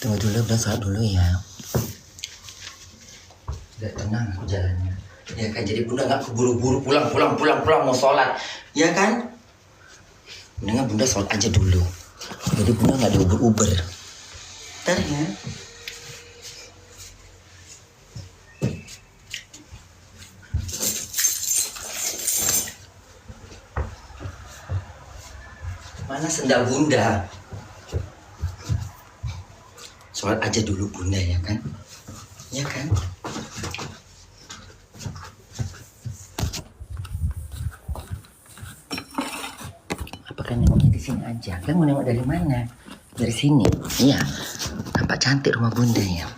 Tunggu dulu, udah sholat dulu ya. Udah tenang aku jalannya. Ya kan, jadi bunda nggak keburu-buru pulang mau sholat. Ya kan? Mendingan bunda sholat aja dulu. Jadi bunda nggak diuber-uber. Ntar ya. Mana sendal bunda? Sholat aja dulu bunda ya kan? Ya kan? Apakah nengoknya di sini aja? Kan mau nengok dari mana? Dari sini. Iya. Tampak cantik rumah bunda ya.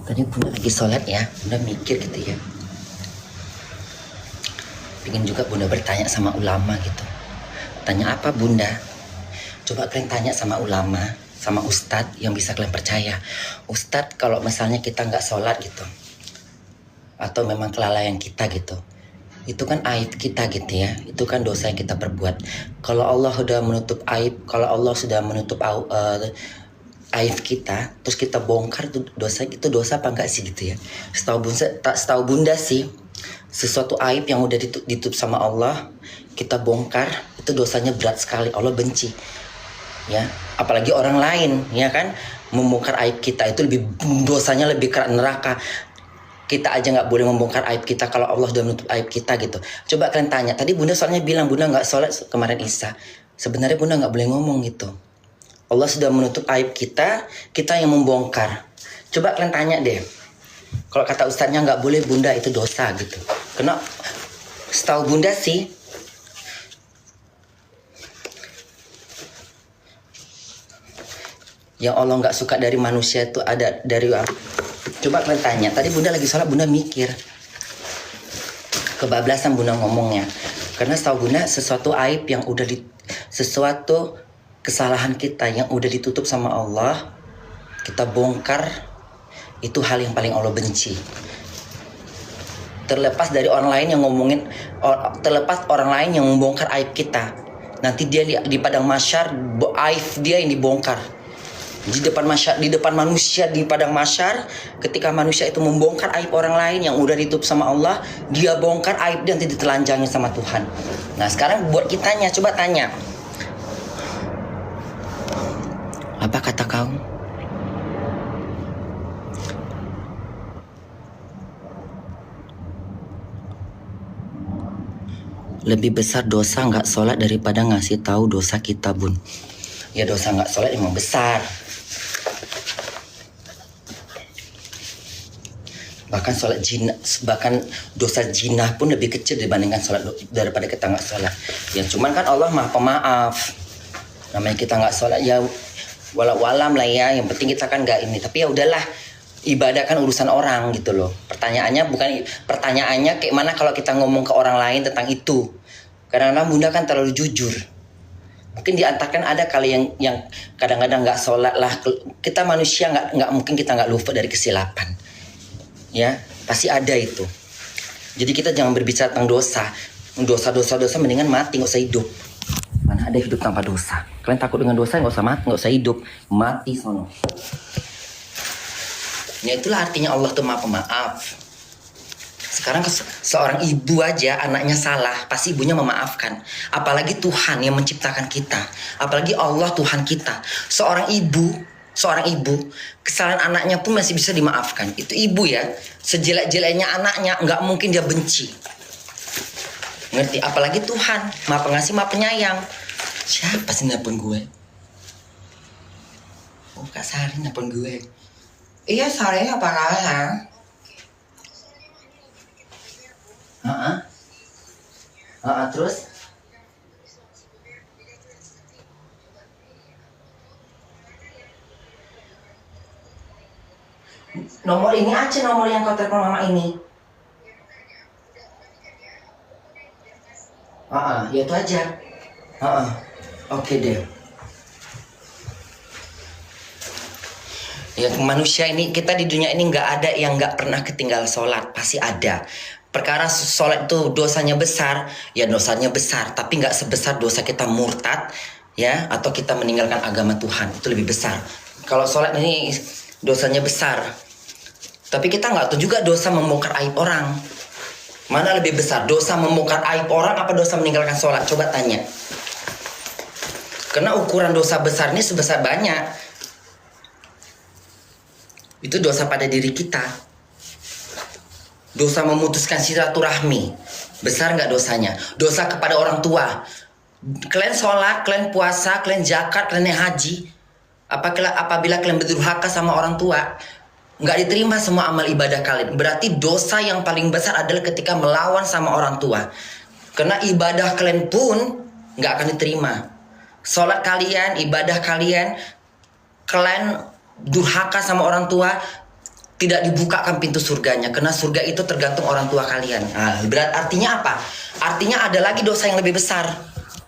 Tadi bunda lagi sholat ya, bunda mikir gitu ya. Pengen juga bunda bertanya sama ulama gitu. Tanya apa bunda? Coba kalian tanya sama ulama, sama ustadz yang bisa kalian percaya. Ustadz kalau misalnya kita nggak sholat gitu, atau memang kelalaian kita gitu, itu kan aib kita gitu ya, itu kan dosa yang kita perbuat. Kalau Allah sudah menutup aib, kalau Allah sudah menutup aib kita, terus kita bongkar itu dosa apa enggak sih gitu ya? Setahu bunda sih, sesuatu aib yang udah ditutup sama Allah, kita bongkar, itu dosanya berat sekali, Allah benci. Ya, apalagi orang lain, ya kan, membongkar aib kita itu dosanya lebih keras neraka. Kita aja nggak boleh membongkar aib kita kalau Allah sudah menutup aib kita gitu. Coba kalian tanya, tadi bunda soalnya bilang bunda nggak sholat kemarin Isya. Sebenarnya bunda nggak boleh ngomong gitu. Allah sudah menutup aib kita, kita yang membongkar. Coba kalian tanya deh, kalau kata ustadznya nggak boleh bunda itu dosa gitu. Karena setahu bunda sih, yang Allah nggak suka dari manusia itu ada dari coba kalian tanya. Tadi bunda lagi sholat, bunda mikir, kebablasan bunda ngomongnya. Karena setahu bunda sesuatu aib yang udah sesuatu kesalahan kita yang udah ditutup sama Allah, kita bongkar, itu hal yang paling Allah benci. Terlepas dari orang lain yang ngomongin, terlepas orang lain yang membongkar aib kita, nanti dia di padang mahsyar, aib dia yang dibongkar. Di depan manusia di padang mahsyar, ketika manusia itu membongkar aib orang lain yang udah ditutup sama Allah, dia bongkar aib dia nanti ditelanjangi sama Tuhan. Nah sekarang buat kitanya, coba tanya, apa kata kau? Lebih besar dosa nggak sholat daripada ngasih tahu dosa kita bun. Ya dosa nggak sholat emang besar. Bahkan bahkan dosa jinah pun lebih kecil dibandingkan sholat daripada kita nggak sholat. Ya cuman kan Allah maha pemaaf. Namanya kita nggak sholat ya walau alam lah ya. Yang penting kita kan nggak ini. Tapi ya udahlah, ibadah kan urusan orang gitu loh. Pertanyaannya kayak mana kalau kita ngomong ke orang lain tentang itu. Kadang-kadang bunda kan terlalu jujur. Mungkin diantarkan ada kali yang kadang-kadang nggak sholat lah. Kita manusia nggak mungkin kita nggak lupa dari kesilapan. Ya pasti ada itu. Jadi kita jangan berbicara tentang dosa mendingan mati, nggak usah hidup. Mana ada hidup tanpa dosa? Kalian takut dengan dosa, nggak usah mati, nggak usah hidup, mati sono. Ya itulah artinya Allah tuh maha pemaaf. Sekarang seorang ibu aja anaknya salah, pasti ibunya memaafkan. Apalagi Tuhan yang menciptakan kita, apalagi Allah Tuhan kita. Seorang ibu Seorang ibu, kesalahan anaknya pun masih bisa dimaafkan. Itu ibu ya, sejelek-jeleknya anaknya nggak mungkin dia benci. Ngerti? Apalagi Tuhan, Maha Pengasih, Maha Penyayang. Siapa sih nelpon gue? Oh, Kak Sari nelpon gue. Iya, Sari apa kabar? Terus? Nomor ini aja, nomor yang kau telepon mama ini. Ya itu aja. Oke deh. Ya, manusia ini, kita di dunia ini nggak ada yang nggak pernah ketinggal sholat, pasti ada. Perkara sholat itu dosanya besar, ya dosanya besar, tapi nggak sebesar dosa kita murtad, ya, atau kita meninggalkan agama Tuhan, itu lebih besar. Kalau sholat ini dosanya besar, tapi kita nggak tahu juga dosa membongkar aib orang. Mana lebih besar, dosa membongkar aib orang apa dosa meninggalkan sholat? Coba tanya. Karena ukuran dosa besar ini sebesar banyak. Itu dosa pada diri kita. Dosa memutuskan silaturahmi, besar nggak dosanya? Dosa kepada orang tua. Kalian sholat, kalian puasa, kalian zakat, kalian haji. Apabila kalian berdurhaka sama orang tua, nggak diterima semua amal ibadah kalian. Berarti dosa yang paling besar adalah ketika melawan sama orang tua. Karena ibadah kalian pun nggak akan diterima. Sholat kalian, ibadah kalian durhaka sama orang tua, tidak dibukakan pintu surganya. Karena surga itu tergantung orang tua kalian. Artinya apa? Artinya ada lagi dosa yang lebih besar.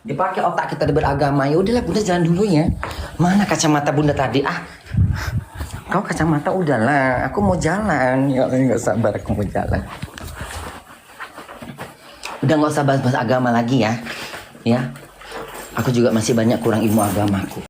Dipakai otak kita beragama. Ya udahlah bunda, jalan dulu ya. Mana kacamata bunda tadi? Kau kacamata udahlah. Aku mau jalan. Ya nggak sabar, aku mau jalan. Udah nggak usah bahas-bahas agama lagi ya. Ya. Aku juga masih banyak kurang ilmu agamaku.